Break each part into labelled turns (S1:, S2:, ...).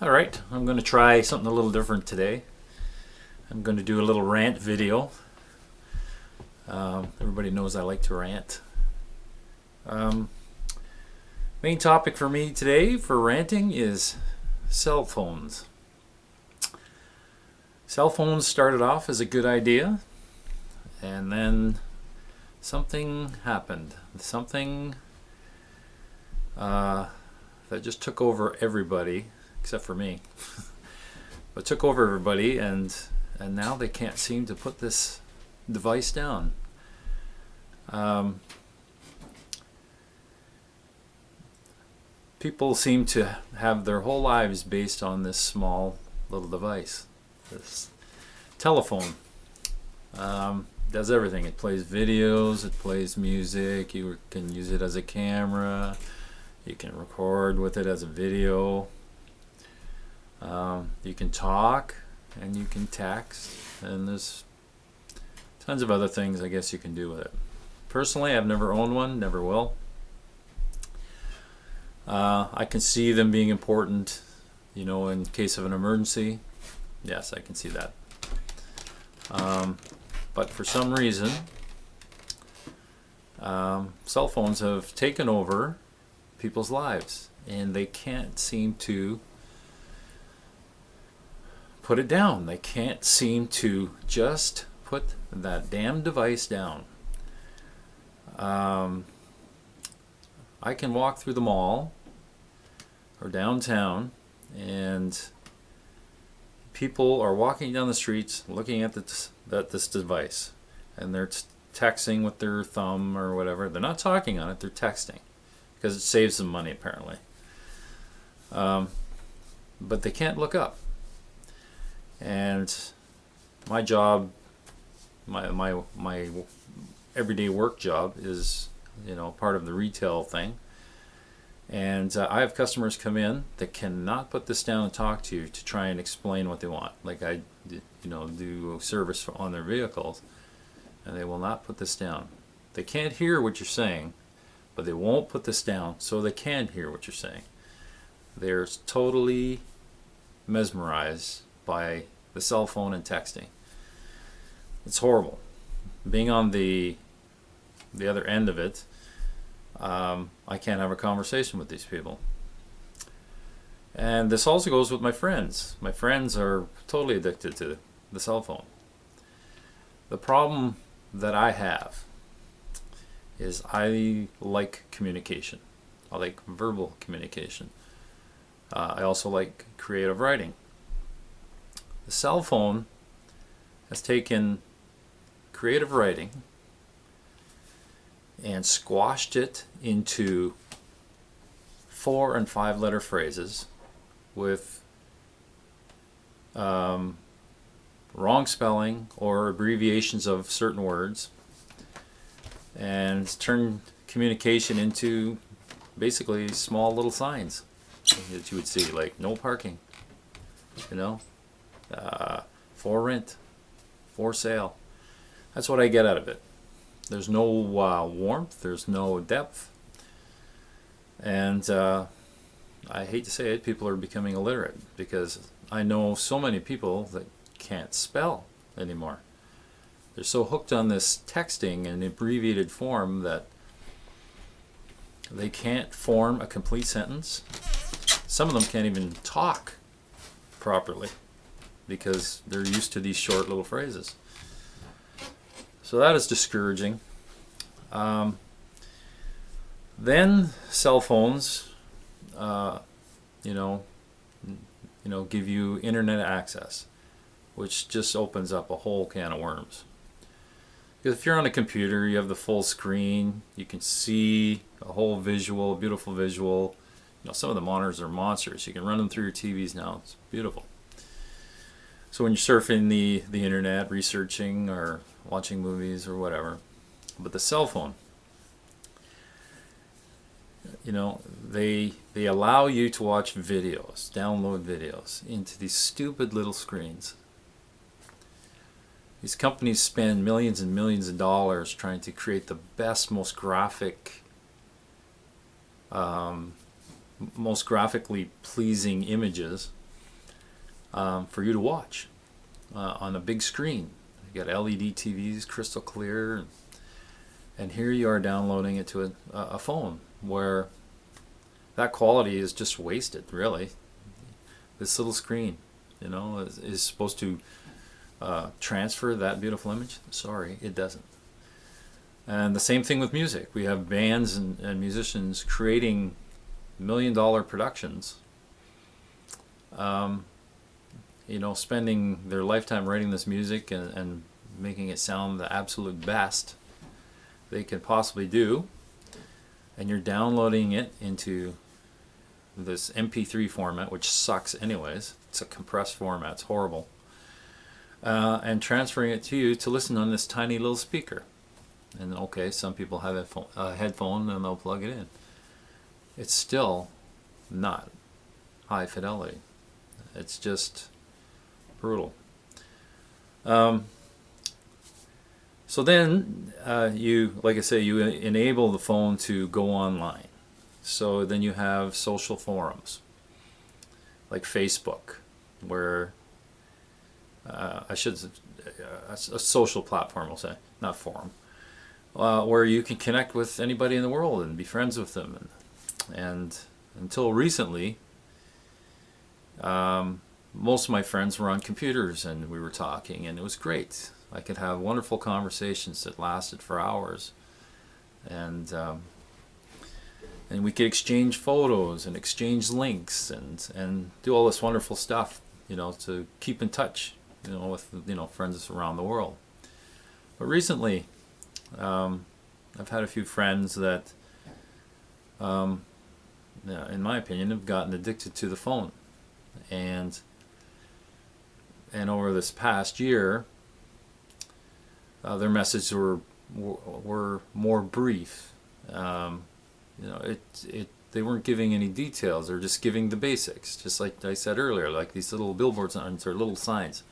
S1: Alright, I'm going to try something a little different today. I'm going to do a little rant video. Everybody knows I like to rant. Main topic for me today for ranting is cell phones. Cell phones started off as a good idea, and then something happened. Something that just took over everybody, except for me. But took over everybody, and now they can't seem to put this device down. People seem to have their whole lives based on this small little device, this telephone. Does everything. It plays videos, it plays music, you can use it as a camera, you can record with it as a video, you can talk, and you can text, and there's tons of other things I guess you can do with it. Personally, I've never owned one, never will. I can see them being important, in case of an emergency. Yes, I can see that. But for some reason, cell phones have taken over people's lives, and they can't seem to put it down. They can't seem to just put that damn device down. I can walk through the mall or downtown, and people are walking down the streets looking at this device, and they're texting with their thumb or whatever. They're not talking on it, they're texting, because it saves them money apparently. But they can't look up. And my job, my everyday work job is, part of the retail thing. And I have customers come in that cannot put this down and talk to you to try and explain what they want. Like I, do service on their vehicles, and they will not put this down. They can't hear what you're saying, but they won't put this down so they can hear what you're saying. They're totally mesmerized by the cell phone and texting. It's horrible. Being on the other end of it, I can't have a conversation with these people. And this also goes with my friends. My friends are totally addicted to the cell phone. The problem that I have is I like communication. I like verbal communication. I also like creative writing. The cell phone has taken creative writing and squashed it into 4 and 5 letter phrases with wrong spelling or abbreviations of certain words, and turned communication into basically small little signs that you would see, like no parking, for rent, for sale. That's what I get out of it. There's no warmth, there's no depth, and I hate to say it, people are becoming illiterate, because I know so many people that can't spell anymore. They're so hooked on this texting in abbreviated form that they can't form a complete sentence. Some of them can't even talk properly because they're used to these short little phrases. So that is discouraging. Then cell phones, give you internet access, which just opens up a whole can of worms. Because if you're on a computer, you have the full screen, you can see a whole visual, beautiful visual. Some of the monitors are monsters. You can run them through your TVs now. It's beautiful. So when you're surfing the internet, researching or watching movies or whatever. But the cell phone, they allow you to watch videos, download videos into these stupid little screens. These companies spend millions and millions of dollars trying to create the best, most graphic, most graphically pleasing images for you to watch on a big screen. You got LED TVs, crystal clear, and here you are downloading it to a phone where that quality is just wasted, really. This little screen, is supposed to transfer that beautiful image. Sorry, it doesn't. And the same thing with music. We have bands and musicians creating $1 million productions, spending their lifetime writing this music and making it sound the absolute best they can possibly do, and you're downloading it into this MP3 format, which sucks anyways. It's a compressed format, it's horrible, and transferring it to you to listen on this tiny little speaker. And okay, some people have a headphone and they'll plug it in. It's still not high fidelity. It's just brutal. So then you, like I say, you enable the phone to go online. So then you have social forums like Facebook, where a social platform, we'll say, not forum, where you can connect with anybody in the world and be friends with them. And until recently, most of my friends were on computers and we were talking, and it was great. I could have wonderful conversations that lasted for hours, and we could exchange photos and exchange links and do all this wonderful stuff, to keep in touch, with friends around the world. But recently, I've had a few friends that, in my opinion, have gotten addicted to the phone, and over this past year, their messages were more brief. They weren't giving any details. They're just giving the basics, just like I said earlier, like these little billboards or little signs.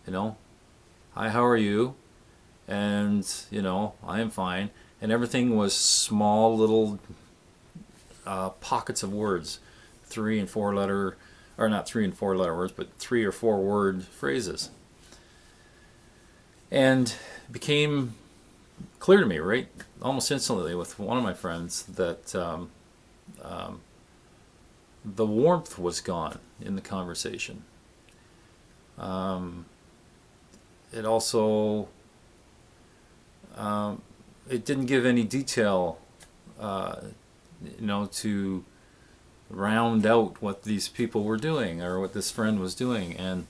S1: Hi, how are you? And I am fine. And everything was small little pockets of words, 3 and 4 letter, or not 3 and 4 letter words, but 3 or 4 word phrases. And it became clear to me, right, almost instantly with one of my friends, that the warmth was gone in the conversation. It also, it didn't give any detail, to round out what these people were doing or what this friend was doing, and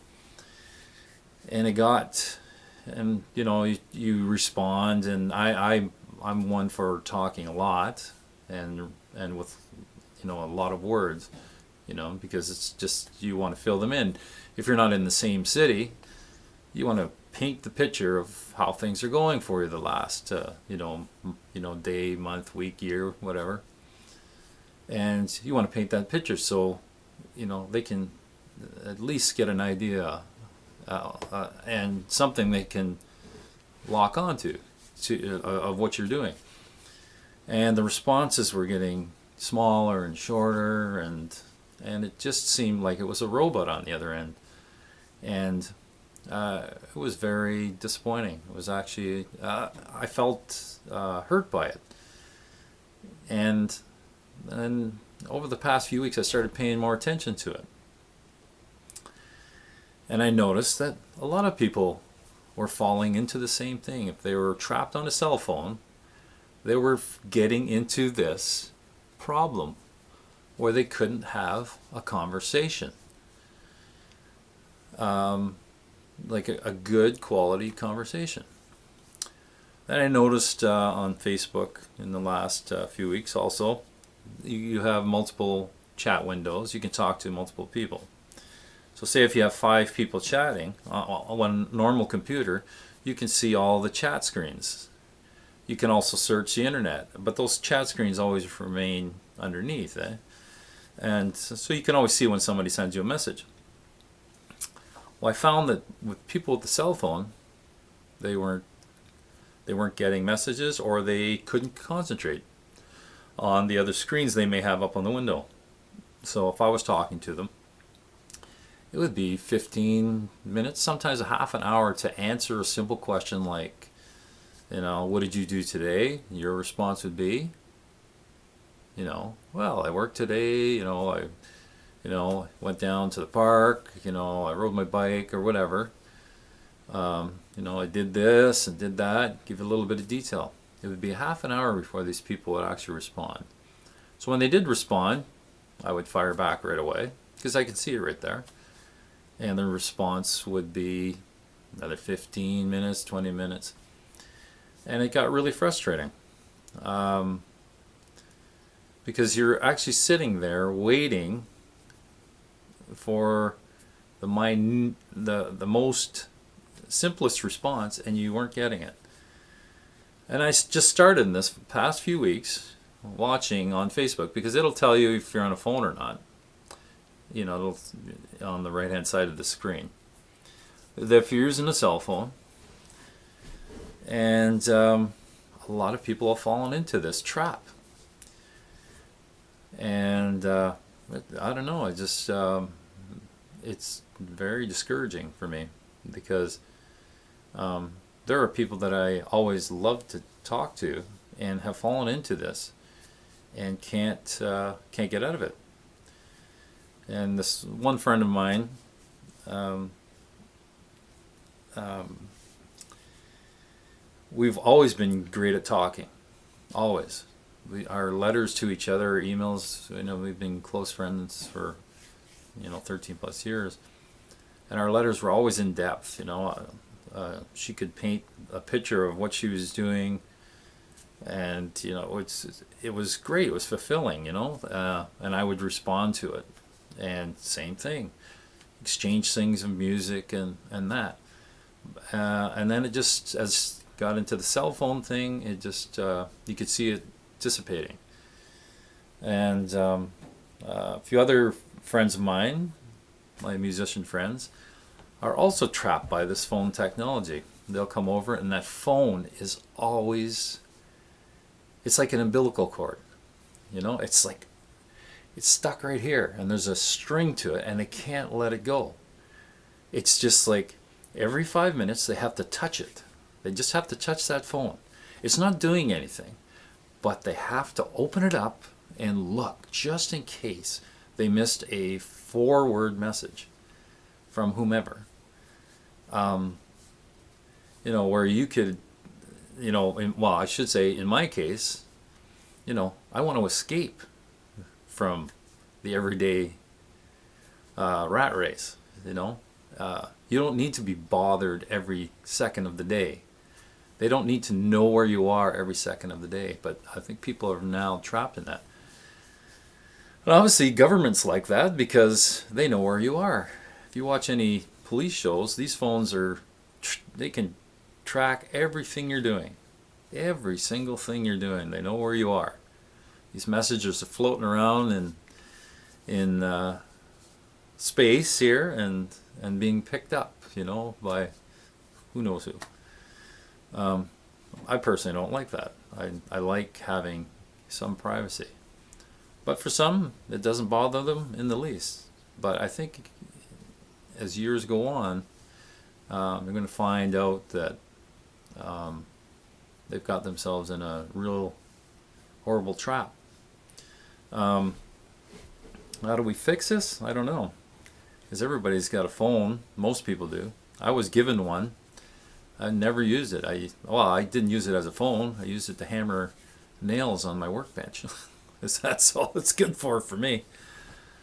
S1: it got, and you respond, and I'm one for talking a lot and with a lot of words, because it's just, you want to fill them in. If you're not in the same city, you want to paint the picture of how things are going for you the last day, month, week, year, whatever. And you want to paint that picture so they can at least get an idea and something they can lock onto of what you're doing. And the responses were getting smaller and shorter, and it just seemed like it was a robot on the other end. And it was very disappointing. It was actually, I felt hurt by it. And over the past few weeks, I started paying more attention to it. And I noticed that a lot of people were falling into the same thing. If they were trapped on a cell phone, they were getting into this problem where they couldn't have a conversation. Like a good quality conversation. And I noticed on Facebook in the last few weeks also, you have multiple chat windows. You can talk to multiple people. So say if you have 5 people chatting on a normal computer, you can see all the chat screens. You can also search the internet, but those chat screens always remain underneath, and so you can always see when somebody sends you a message. Well, I found that with people with the cell phone, they weren't getting messages, or they couldn't concentrate on the other screens they may have up on the window. So if I was talking to them, it would be 15 minutes, sometimes a half an hour to answer a simple question like, what did you do today? Your response would be, well, I worked today, went down to the park, I rode my bike or whatever. I did this and did that, give a little bit of detail. It would be half an hour before these people would actually respond. So when they did respond, I would fire back right away because I could see it right there. And the response would be another 15 minutes, 20 minutes. And it got really frustrating. Because you're actually sitting there waiting for the most simplest response, and you weren't getting it. And I just started in this past few weeks watching on Facebook, because it'll tell you if you're on a phone or not. It'll on the right hand side of the screen. If you're using a cell phone, and a lot of people have fallen into this trap. And I don't know, it's very discouraging for me, because there are people that I always loved to talk to and have fallen into this and can't get out of it. And this one friend of mine, we've always been great at talking, always. Our letters to each other, our emails, we've been close friends for 13 plus years, and our letters were always in depth. She could paint a picture of what she was doing, and it was great. It was fulfilling, and I would respond to it, and same thing, exchange things of music and that, and then it just, as got into the cell phone thing, it just you could see it dissipating. And a few other friends of mine, my musician friends, are also trapped by this phone technology. They'll come over, and that phone is always, it's like an umbilical cord. It's like, it's stuck right here, and there's a string to it, and they can't let it go. It's just like every 5 minutes they have to touch it. They just have to touch that phone. It's not doing anything, but they have to open it up and look, just in case they missed a 4-word message from whomever. Where you could, I should say, in my case, I want to escape from the everyday rat race. You don't need to be bothered every second of the day. They don't need to know where you are every second of the day. But I think people are now trapped in that. And obviously government's like that, because they know where you are. If you watch any police shows, these phones they can track everything you're doing. Every single thing you're doing. They know where you are. These messages are floating around in space here and being picked up, by who knows who. I personally don't like that. I like having some privacy. But for some, it doesn't bother them in the least. But I think as years go on, they're going to find out that they've got themselves in a real horrible trap. How do we fix this? I don't know. Because everybody's got a phone. Most people do. I was given one. I never used it. I didn't use it as a phone. I used it to hammer nails on my workbench. Because that's all it's good for me.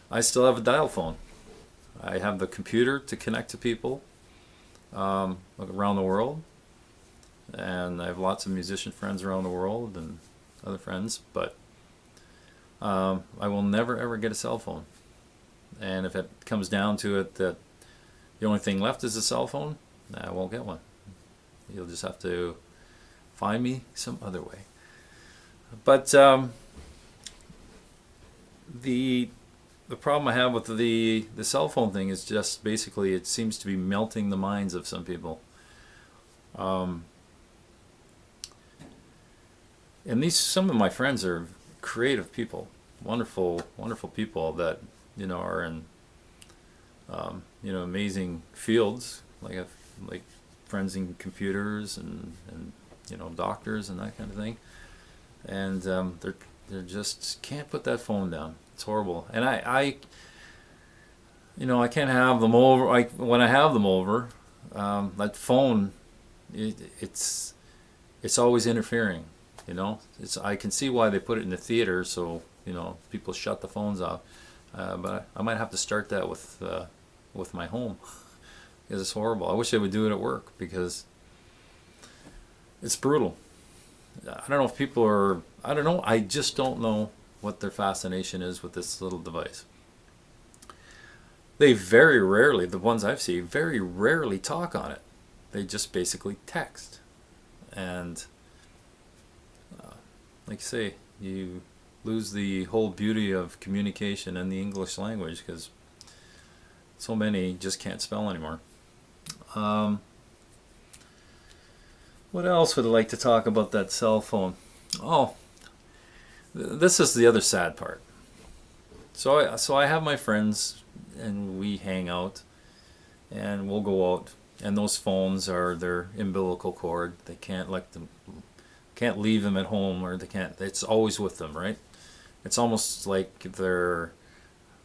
S1: I still have a dial phone. I have the computer to connect to people around the world. And I have lots of musician friends around the world and other friends. But I will never ever get a cell phone. And if it comes down to it that the only thing left is a cell phone, I won't get one. You'll just have to find me some other way. But the problem I have with the cell phone thing is just basically it seems to be melting the minds of some people. And some of my friends are creative people, wonderful, wonderful people that are in amazing fields like friends in computers and doctors and that kind of thing, and they're just can't put that phone down. It's horrible, and I can't have them over. When I have them over, that phone, it's always interfering. I can see why they put it in the theater, so people shut the phones off. But I might have to start that with my home because it's horrible. I wish they would do it at work because it's brutal. I don't know if people are. I don't know. I just don't know what their fascination is with this little device. They very rarely, the ones I've seen, very rarely talk on it. They just basically text. And like I say, you lose the whole beauty of communication in the English language because so many just can't spell anymore. What else would I like to talk about that cell phone? Oh, this is the other sad part. So I have my friends and we hang out and we'll go out, and those phones are their umbilical cord. They can't can't leave them at home, or they can't. It's always with them, right? It's almost like their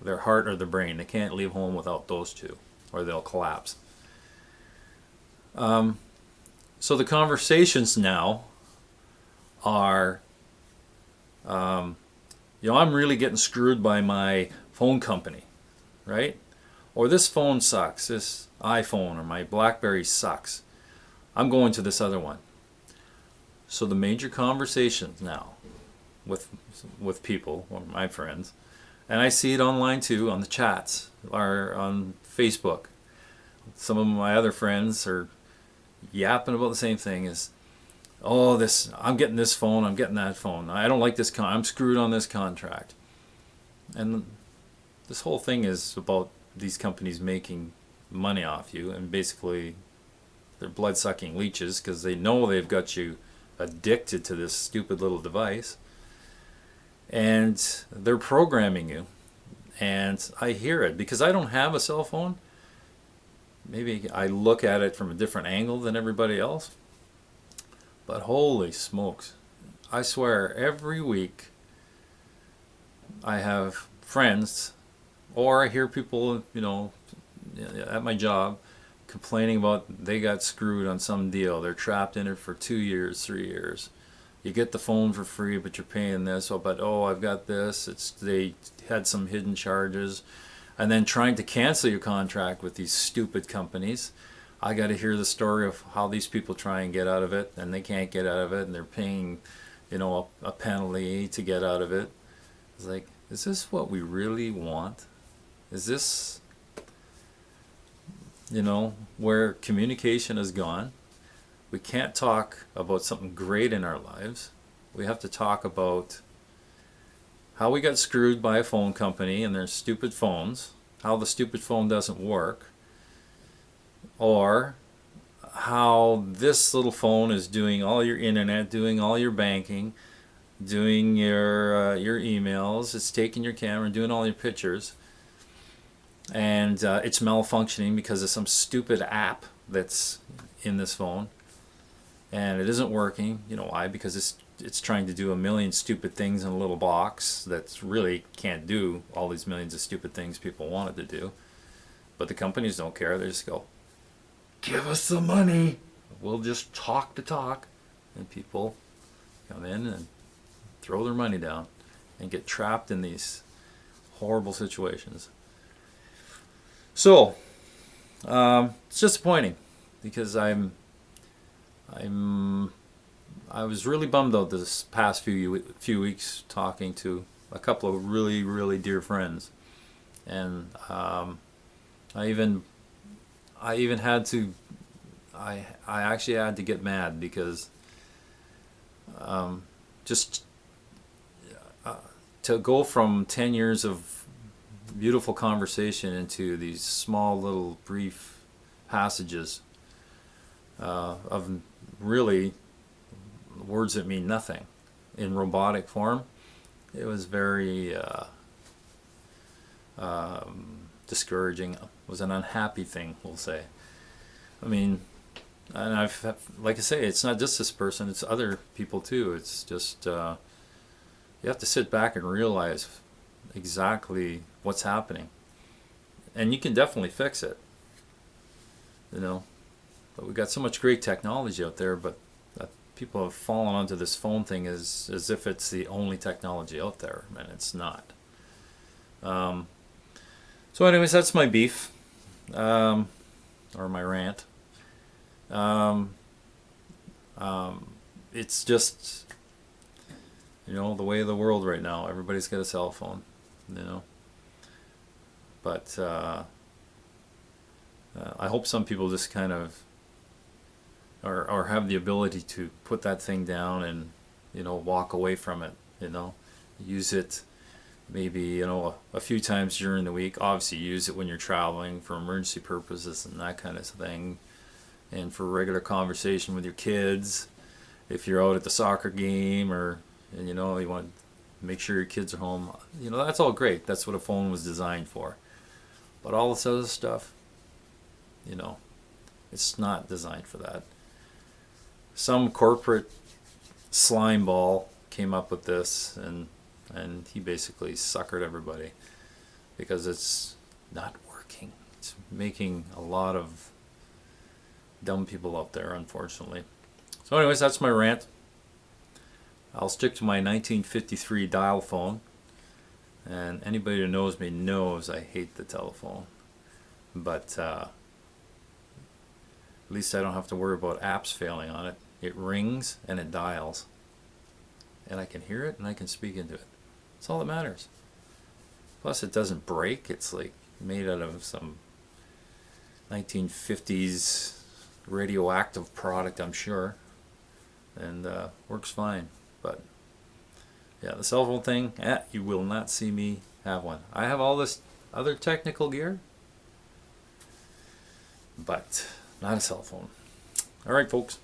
S1: heart or their brain. They can't leave home without those two, or they'll collapse. So the conversations now are, I'm really getting screwed by my phone company, right? Or this phone sucks, this iPhone or my BlackBerry sucks. I'm going to this other one. So the major conversations now with people, or my friends, and I see it online too, on the chats or on Facebook. Some of my other friends are yapping about the same thing as, oh, I'm getting this phone, I'm getting that phone. I don't like this I'm screwed on this contract. And this whole thing is about these companies making money off you, and basically they're blood-sucking leeches because they know they've got you addicted to this stupid little device, and they're programming you. And I hear it because I don't have a cell phone. Maybe I look at it from a different angle than everybody else, but holy smokes, I swear every week I have friends, or I hear people, at my job complaining about they got screwed on some deal. They're trapped in it for 2 years, 3 years. You get the phone for free, but you're paying this. I've got this. They had some hidden charges, and then trying to cancel your contract with these stupid companies. I got to hear the story of how these people try and get out of it, and they can't get out of it, and they're paying, a penalty to get out of it. It's like, is this what we really want? Is this, where communication has gone? We can't talk about something great in our lives. We have to talk about how we got screwed by a phone company and their stupid phones, how the stupid phone doesn't work, or how this little phone is doing all your internet, doing all your banking, doing your emails, it's taking your camera, doing all your pictures, and it's malfunctioning because of some stupid app that's in this phone, and it isn't working. You know why? Because it's trying to do a million stupid things in a little box that really can't do all these millions of stupid things people want it to do. But the companies don't care. They just go, give us the money. We'll just talk the talk. And people come in and throw their money down and get trapped in these horrible situations. So, it's disappointing because I was really bummed out this past few weeks talking to a couple of really, really dear friends, and I actually had to get mad because to go from 10 years of beautiful conversation into these small little brief passages of really words that mean nothing in robotic form, it was very discouraging, was an unhappy thing, we'll say. I mean, and like I say, it's not just this person, it's other people too. It's just, you have to sit back and realize exactly what's happening. And you can definitely fix it, you know. But we got so much great technology out there, but people have fallen onto this phone thing as if it's the only technology out there, and it's not. So anyways, that's my beef, or my rant. It's just, you know, the way of the world right now. Everybody's got a cell phone, you know. But I hope some people just kind of or have the ability to put that thing down and, you know, walk away from it, you know. Use it maybe, you know, a few times during the week. Obviously use it when you're traveling for emergency purposes and that kind of thing, and for regular conversation with your kids. If you're out at the soccer game, or, and you know, you want to make sure your kids are home, you know, that's all great. That's what a phone was designed for. But all this other stuff, you know, it's not designed for that. Some corporate slime ball came up with this, and he basically suckered everybody because it's not working. It's making a lot of dumb people out there, unfortunately. So anyways, that's my rant. I'll stick to my 1953 dial phone, and anybody who knows me knows I hate the telephone. But at least I don't have to worry about apps failing on it. It rings and it dials, and I can hear it and I can speak into it. That's all that matters. Plus it doesn't break. It's like made out of some 1950s radioactive product, I'm sure, and works fine. But yeah, the cell phone thing, you will not see me have one. I have all this other technical gear, but not a cell phone. All right, folks.